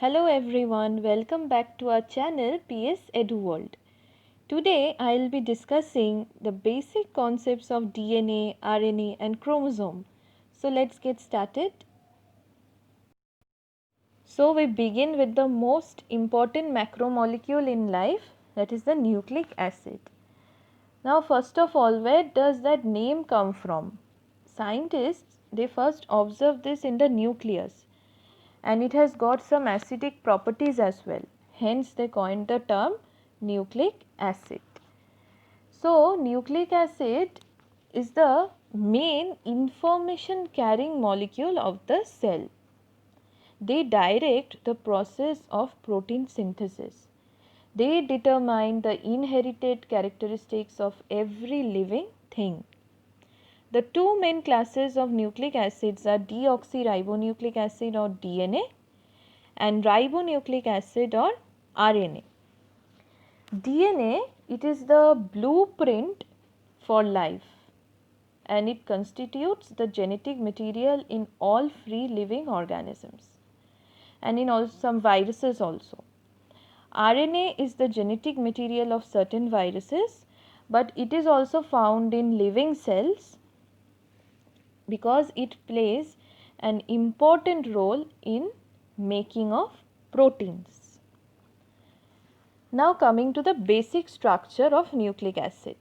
Hello everyone, welcome back to our channel PS Edu World. Today I will be discussing the basic concepts of DNA, RNA and chromosome. So let's get started. So we begin with the most important macromolecule in life, that is the nucleic acid. Now first of all, where does that name come from? Scientists, they first observed this in the nucleus, and it has got some acidic properties as well. Hence they coined the term nucleic acid. So nucleic acid is the main information carrying molecule of the cell. They direct the process of protein synthesis. They determine the inherited characteristics of every living thing. The two main classes of nucleic acids are deoxyribonucleic acid or DNA and ribonucleic acid or RNA. DNA, it is the blueprint for life and it constitutes the genetic material in all free living organisms and in also some viruses also. RNA is the genetic material of certain viruses, but it is also found in living cells because it plays an important role in making of proteins. Now coming to the basic structure of nucleic acid.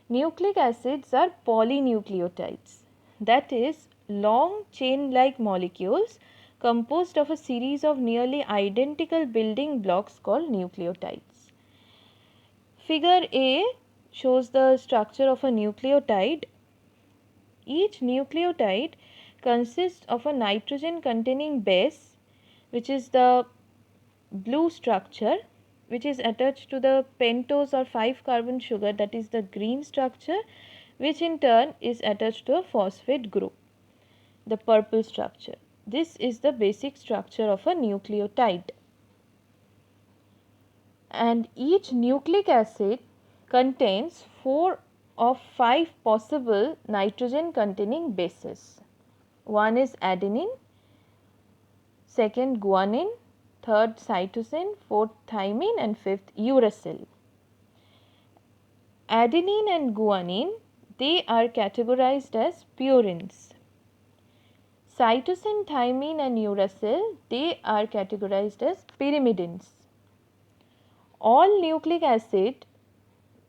Nucleic acids are polynucleotides, that is long chain like molecules composed of a series of nearly identical building blocks called nucleotides. Figure A shows the structure of a nucleotide. Each nucleotide consists of a nitrogen containing base, which is the blue structure, which is attached to the pentose or 5 carbon sugar, that is the green structure, which in turn is attached to a phosphate group, the purple structure. This is the basic structure of a nucleotide. And each nucleic acid contains 4 of 5 possible nitrogen containing bases. One is adenine, second guanine, third cytosine, fourth thymine and fifth uracil. Adenine and guanine, they are categorized as purines. Cytosine, thymine and uracil, they are categorized as pyrimidines. All nucleic acid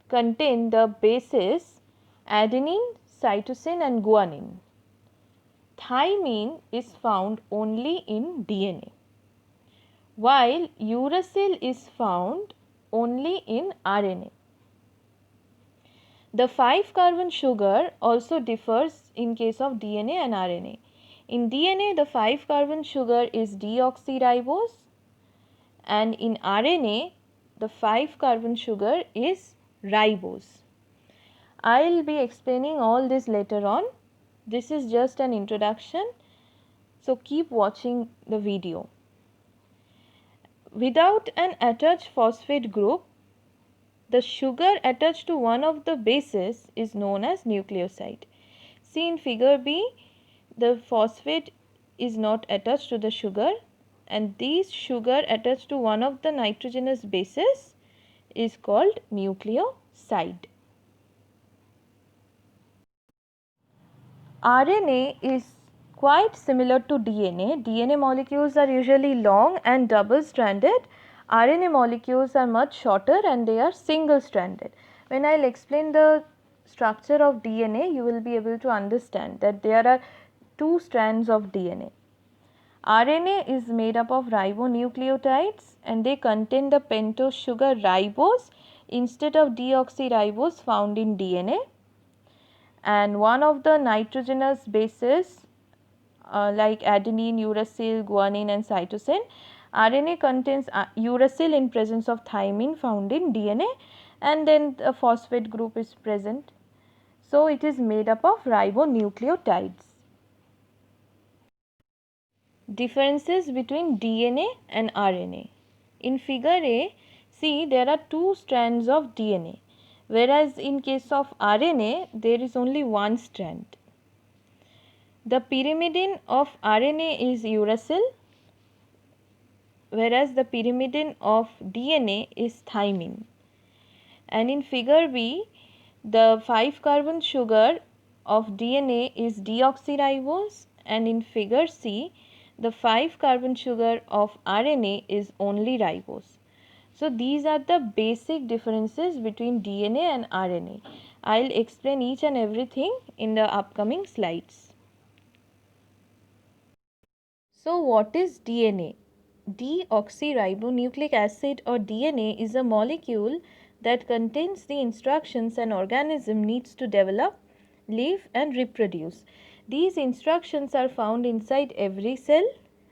contain the bases adenine, cytosine and guanine. Thymine is found only in DNA, while uracil is found only in RNA. The 5 carbon sugar also differs in case of DNA and RNA. In DNA, the 5 carbon sugar is deoxyribose, and in RNA, the 5 carbon sugar is ribose. I will be explaining all this later on. This is just an introduction, so keep watching the video. Without an attached phosphate group, the sugar attached to one of the bases is known as nucleoside. See in figure B, the phosphate is not attached to the sugar, and this sugar attached to one of the nitrogenous bases is called nucleoside. RNA is quite similar to DNA. DNA molecules are usually long and double stranded. RNA molecules are much shorter and they are single stranded. When I will explain the structure of DNA, you will be able to understand that there are two strands of DNA. RNA is made up of ribonucleotides and they contain the pentose sugar ribose instead of deoxyribose found in DNA, and one of the nitrogenous bases like adenine, uracil, guanine and cytosine. RNA contains uracil in presence of thymine found in DNA, and then the phosphate group is present. So, it is made up of ribonucleotides. Differences between DNA and RNA. In figure A, see there are two strands of DNA, whereas in case of RNA there is only one strand. The pyrimidine of RNA is uracil whereas the pyrimidine of DNA is thymine. And in figure B, the 5 carbon sugar of DNA is deoxyribose, and in figure C, the 5 carbon sugar of RNA is only ribose. So these are the basic differences between DNA and RNA. I'll explain each and everything in the upcoming slides. So what is DNA? Deoxyribonucleic acid or DNA is a molecule that contains the instructions an organism needs to develop, live and reproduce. These instructions are found inside every cell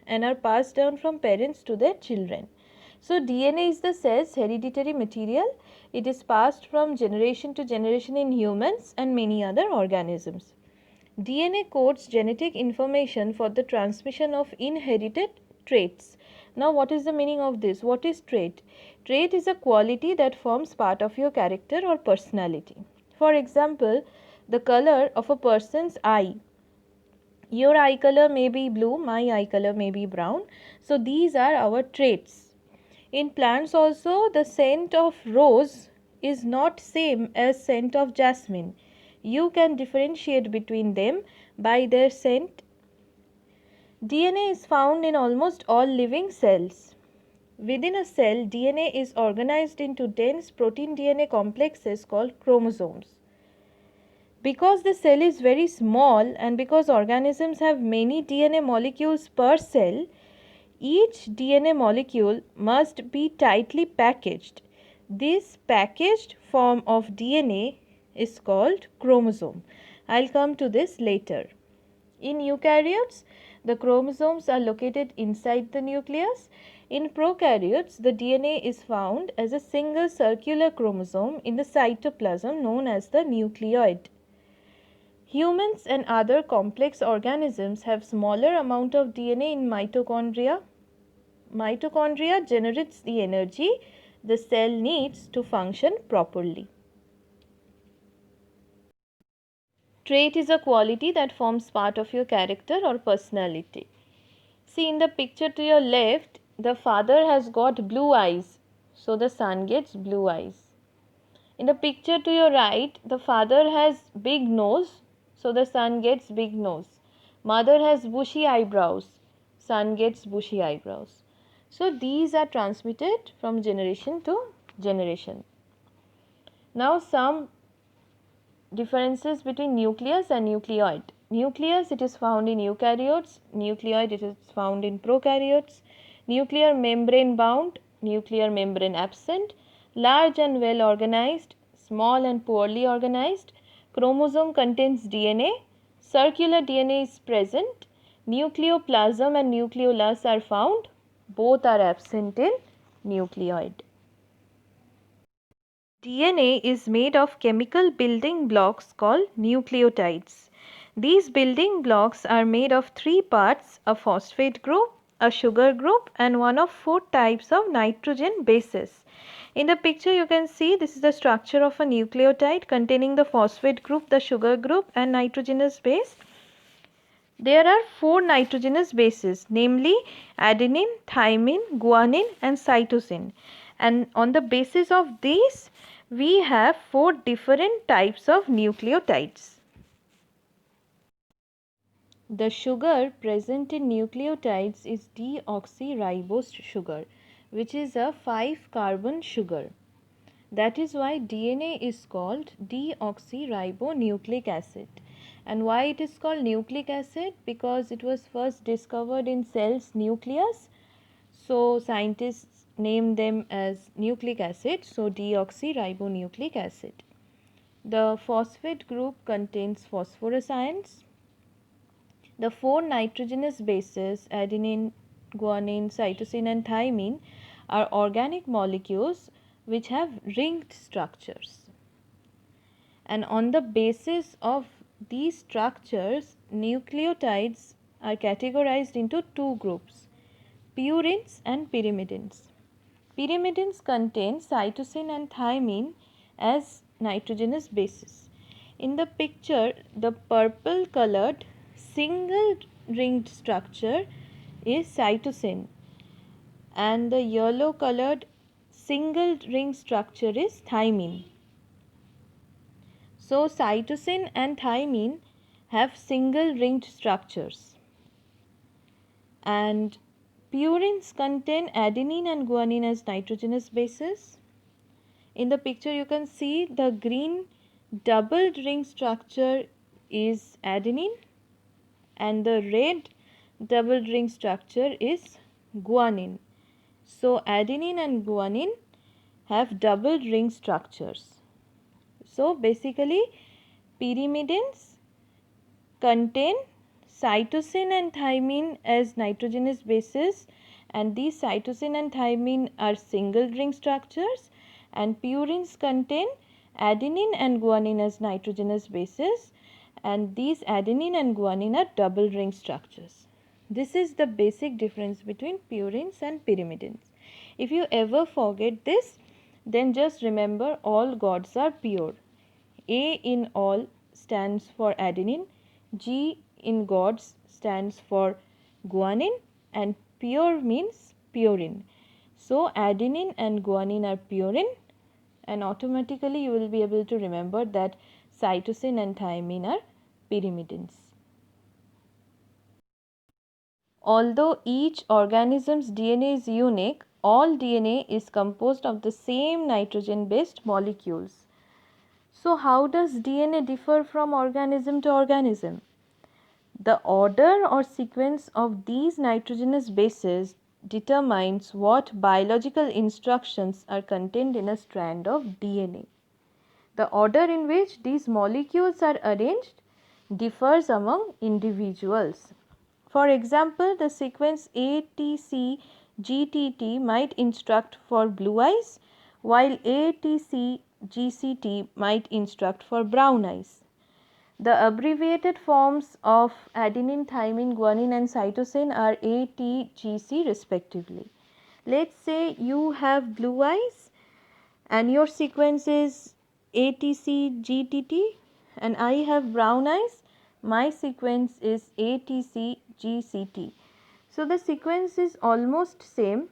and are passed down from parents to their children. So DNA is the cell's hereditary material. It is passed from generation to generation in humans and many other organisms. DNA codes genetic information for the transmission of inherited traits. Now what is the meaning of this? What is trait? Trait is a quality that forms part of your character or personality. For example, the color of a person's eye. Your eye color may be blue, my eye color may be brown. So these are our traits. In plants also, the scent of rose is not same as scent of jasmine. You can differentiate between them by their scent. DNA is found in almost all living cells. Within a cell, DNA is organized into dense protein DNA complexes called chromosomes. Because the cell is very small and because organisms have many DNA molecules per cell, each DNA molecule must be tightly packaged. This packaged form of DNA is called chromosome. I'll come to this later. In eukaryotes, the chromosomes are located inside the nucleus. In prokaryotes, the DNA is found as a single circular chromosome in the cytoplasm known as the nucleoid. Humans and other complex organisms have smaller amount of DNA in mitochondria. Mitochondria generates the energy the cell needs to function properly. Trait is a quality that forms part of your character or personality. See, in the picture to your left, the father has got blue eyes, so the son gets blue eyes. In the picture to your right, the father has big nose, so the son gets big nose. Mother has bushy eyebrows, son gets bushy eyebrows. So these are transmitted from generation to generation. Now some differences between nucleus and nucleoid. Nucleus, it is found in eukaryotes, nucleoid, it is found in prokaryotes. Nuclear membrane bound, nuclear membrane absent, large and well organized, small and poorly organized. Chromosome contains DNA, circular DNA is present, nucleoplasm and nucleolus are found, both are absent in nucleoid. DNA is made of chemical building blocks called nucleotides. These building blocks are made of three parts: a phosphate group, a sugar group and one of 4 types of nitrogen bases. In the picture you can see this is the structure of a nucleotide containing the phosphate group, the sugar group and nitrogenous base. There are 4 nitrogenous bases, namely adenine, thymine, guanine and cytosine. And on the basis of these, we have 4 different types of nucleotides. The sugar present in nucleotides is deoxyribose sugar, which is a 5 carbon sugar. That is why DNA is called deoxyribonucleic acid. And why it is called nucleic acid? Because it was first discovered in cell's nucleus. So scientists name them as nucleic acid. So deoxyribonucleic acid. The phosphate group contains phosphorus ions. The 4 nitrogenous bases adenine, guanine, cytosine and thymine are organic molecules which have ringed structures. And on the basis of these structures, nucleotides are categorized into 2 groups: purines and pyrimidines. Pyrimidines contain cytosine and thymine as nitrogenous bases. In the picture, the purple colored single ringed structure is cytosine and the yellow colored single ring structure is thymine. So cytosine and thymine have single ringed structures, and purines contain adenine and guanine as nitrogenous bases. In the picture you can see the green double ring structure is adenine and the red double ring structure is guanine. So adenine and guanine have double ring structures. So basically pyrimidines contain cytosine and thymine as nitrogenous bases, and these cytosine and thymine are single ring structures, and purines contain adenine and guanine as nitrogenous bases, and these adenine and guanine are double ring structures. This is the basic difference between purines and pyrimidines. If you ever forget this, then just remember all gods are pure. A in all stands for adenine, G in gods stands for guanine, and pure means purine. So adenine and guanine are purine, and automatically you will be able to remember that cytosine and thymine are pyrimidines. Although each organism's DNA is unique, all DNA is composed of the same nitrogen based molecules. So how does DNA differ from organism to organism? The order or sequence of these nitrogenous bases determines what biological instructions are contained in a strand of DNA. The order in which these molecules are arranged differs among individuals. For example, the sequence ATC GTT might instruct for blue eyes, while ATC GCT might instruct for brown eyes. The abbreviated forms of adenine, thymine, guanine and cytosine are ATGC respectively. Let's say you have blue eyes and your sequence is ATC-GTT, and I have brown eyes, my sequence is ATC-GCT. So the sequence is almost same,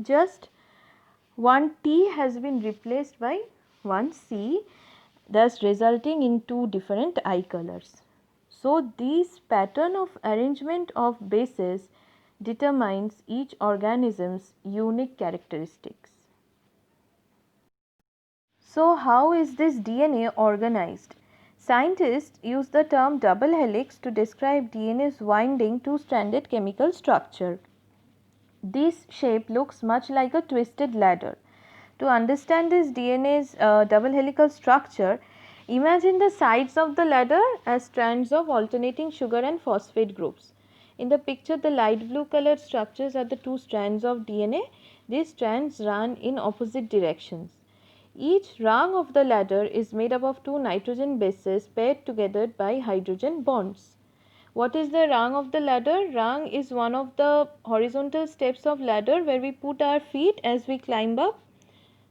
just one T has been replaced by one C, thus resulting in two different eye colors. So this pattern of arrangement of bases determines each organism's unique characteristics. So how is this DNA organized? Scientists use the term double helix to describe DNA's winding two-stranded chemical structure. This shape looks much like a twisted ladder. To understand this DNA's double helical structure, imagine the sides of the ladder as strands of alternating sugar and phosphate groups. In the picture, the light blue colored structures are the two strands of DNA. These strands run in opposite directions. Each rung of the ladder is made up of two nitrogen bases paired together by hydrogen bonds. What is the rung of the ladder? Rung is one of the horizontal steps of ladder where we put our feet as we climb up.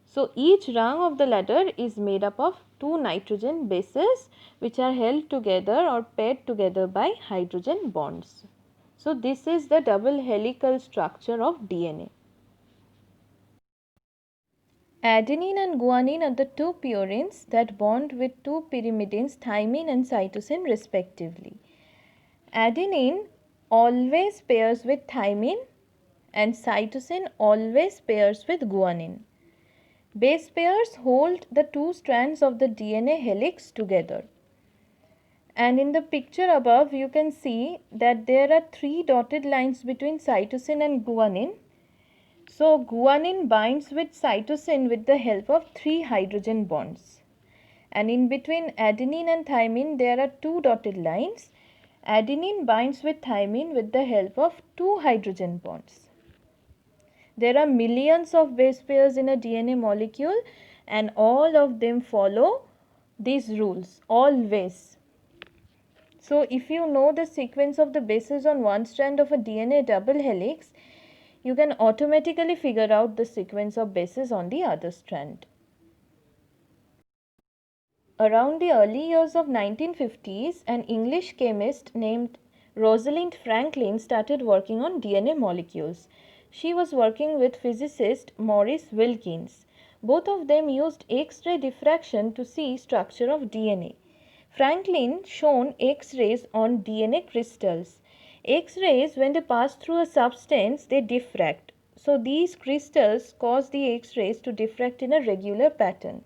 So each rung of the ladder is made up of two nitrogen bases which are held together or paired together by hydrogen bonds. So this is the double helical structure of DNA. Adenine and guanine are the two purines that bond with two pyrimidines, thymine and cytosine respectively. Adenine always pairs with thymine and cytosine always pairs with guanine. Base pairs hold the two strands of the DNA helix together. And in the picture above you can see that there are three dotted lines between cytosine and guanine. So guanine binds with cytosine with the help of three hydrogen bonds. And in between adenine and thymine there are two dotted lines. Adenine binds with thymine with the help of two hydrogen bonds. There are millions of base pairs in a DNA molecule and all of them follow these rules always. So if you know the sequence of the bases on one strand of a DNA double helix, you can automatically figure out the sequence of bases on the other strand. Around the early years of 1950s, an English chemist named Rosalind Franklin started working on DNA molecules. She was working with physicist Maurice Wilkins. Both of them used X-ray diffraction to see structure of DNA. Franklin shone X-rays on DNA crystals. X-rays, when they pass through a substance, they diffract. So these crystals cause the X-rays to diffract in a regular pattern.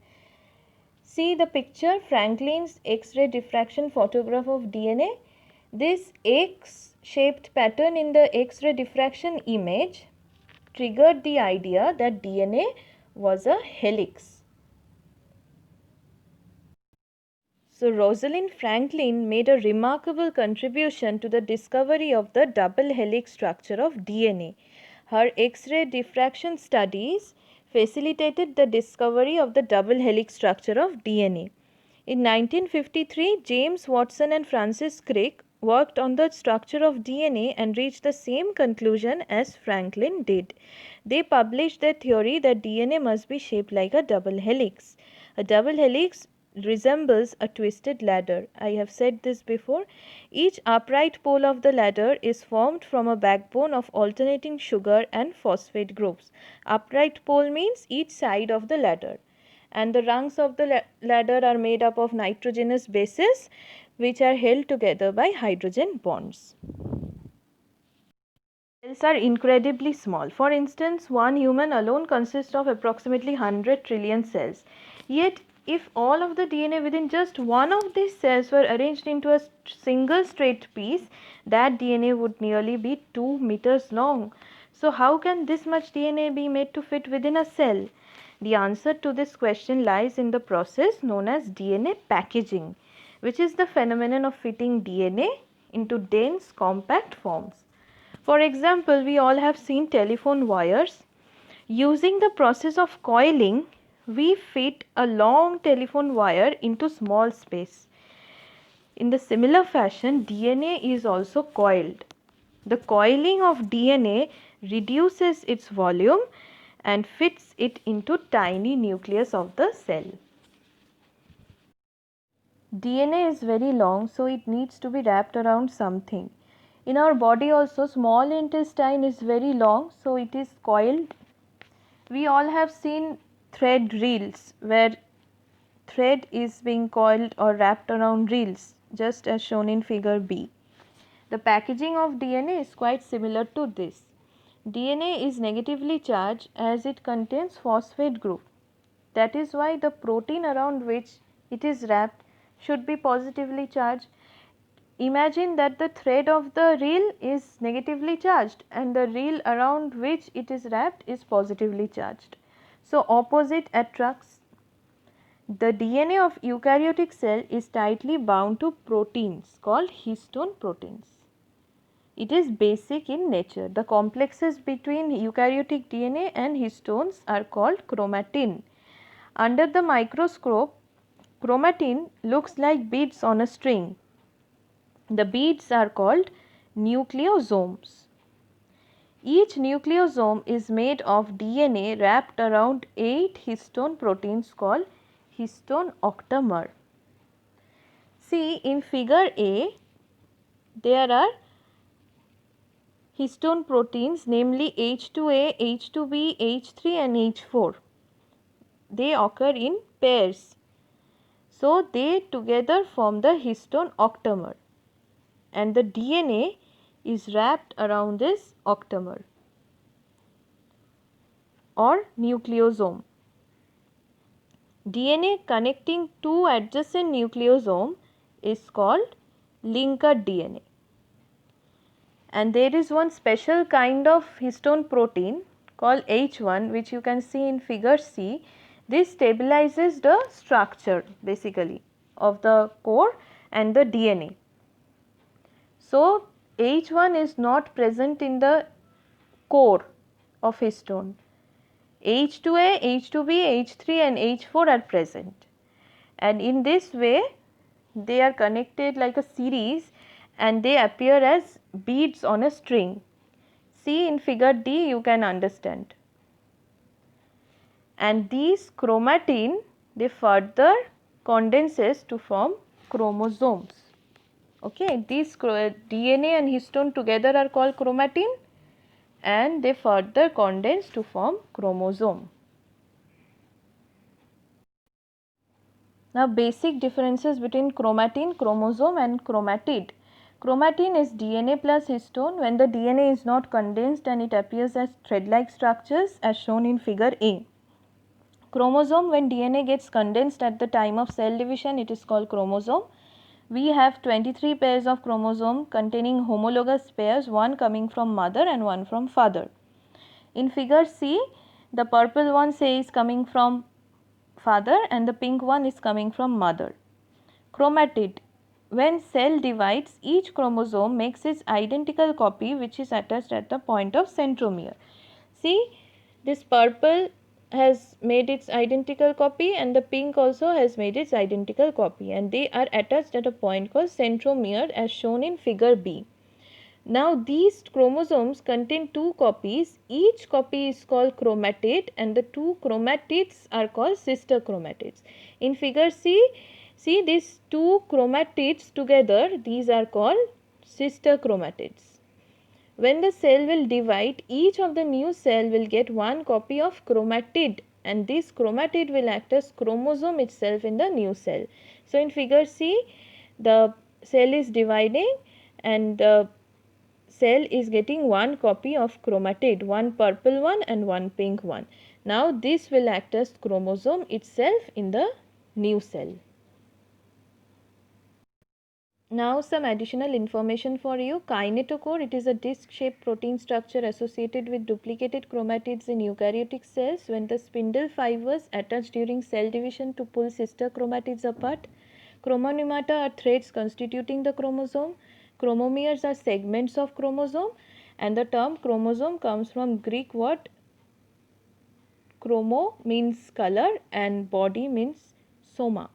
See the picture, Franklin's X-ray diffraction photograph of DNA. This X-shaped pattern in the X-ray diffraction image triggered the idea that DNA was a helix. So Rosalind Franklin made a remarkable contribution to the discovery of the double helix structure of DNA. Her X-ray diffraction studies facilitated the discovery of the double helix structure of DNA. In 1953, James Watson and Francis Crick worked on the structure of DNA and reached the same conclusion as Franklin did. They published their theory that DNA must be shaped like a double helix. A double helix resembles a twisted ladder. I have said this before. Each upright pole of the ladder is formed from a backbone of alternating sugar and phosphate groups. Upright pole means each side of the ladder. And the rungs of the ladder are made up of nitrogenous bases which are held together by hydrogen bonds. Cells are incredibly small. For instance, one human alone consists of approximately 100 trillion cells. Yet, if all of the DNA within just one of these cells were arranged into a single straight piece, that DNA would nearly be 2 meters long. So, how can this much DNA be made to fit within a cell? The answer to this question lies in the process known as DNA packaging, which is the phenomenon of fitting DNA into dense, compact forms. For example, we all have seen telephone wires. Using the process of coiling, we fit a long telephone wire into small space. In the similar fashion, DNA is also coiled. The coiling of DNA reduces its volume and fits it into tiny nucleus of the cell. DNA is very long, so it needs to be wrapped around something. In our body also, small intestine is very long, so it is coiled. We all have seen thread reels where thread is being coiled or wrapped around reels, just as shown in figure B. The packaging of DNA is quite similar to this. DNA is negatively charged as it contains phosphate group. That is why the protein around which it is wrapped should be positively charged. Imagine that the thread of the reel is negatively charged and the reel around which it is wrapped is positively charged. So, opposite attracts. The DNA of eukaryotic cell is tightly bound to proteins called histone proteins. It is basic in nature. The complexes between eukaryotic DNA and histones are called chromatin. Under the microscope, chromatin looks like beads on a string. The beads are called nucleosomes. Each nucleosome is made of DNA wrapped around 8 histone proteins called histone octamer. See, in figure A, there are histone proteins, namely H2A, H2B, H3 and H4. They occur in pairs. So, they together form the histone octamer. And the DNA is wrapped around this octamer or nucleosome. DNA connecting two adjacent nucleosome is called linker DNA. And there is one special kind of histone protein called H1, which you can see in figure C. This stabilizes the structure basically of the core and the DNA. So, H1 is not present in the core of histone. H2A, H2B, H3 and H4 are present, and in this way they are connected like a series and they appear as beads on a string. See in figure D, you can understand. And these chromatin, they further condenses to form chromosomes. Okay, these DNA and histone together are called chromatin, and they further condense to form chromosome. Now basic differences between chromatin, chromosome and chromatid. Chromatin is DNA plus histone when the DNA is not condensed and it appears as thread-like structures as shown in figure A. Chromosome, when DNA gets condensed at the time of cell division, it is called chromosome. We have 23 pairs of chromosome containing homologous pairs, one coming from mother and one from father. In figure C, the purple one says coming from father and the pink one is coming from mother. Chromatid. When cell divides, each chromosome makes its identical copy which is attached at the point of centromere. See, this purple has made its identical copy and the pink also has made its identical copy, and they are attached at a point called centromere as shown in figure B. Now these chromosomes contain two copies, each copy is called chromatid and the two chromatids are called sister chromatids. In figure C, see these two chromatids together, these are called sister chromatids. When the cell will divide, each of the new cell will get one copy of chromatid and this chromatid will act as chromosome itself in the new cell. So in figure C, the cell is dividing and the cell is getting one copy of chromatid, one purple one and one pink one. Now this will act as chromosome itself in the new cell. Now some additional information for you. Kinetochore, it is a disc-shaped protein structure associated with duplicated chromatids in eukaryotic cells. When the spindle fibers attach during cell division to pull sister chromatids apart. Chromonemata are threads constituting the chromosome. Chromomeres are segments of chromosome, and the term chromosome comes from Greek word chromo means color and body means soma.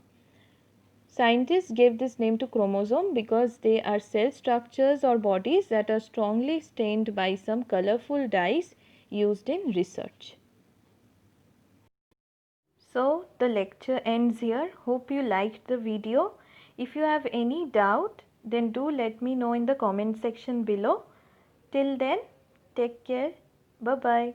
Scientists gave this name to chromosome because they are cell structures or bodies that are strongly stained by some colorful dyes used in research. So the lecture ends here. Hope you liked the video. If you have any doubt, then do let me know in the comment section below. Till then, take care. Bye bye.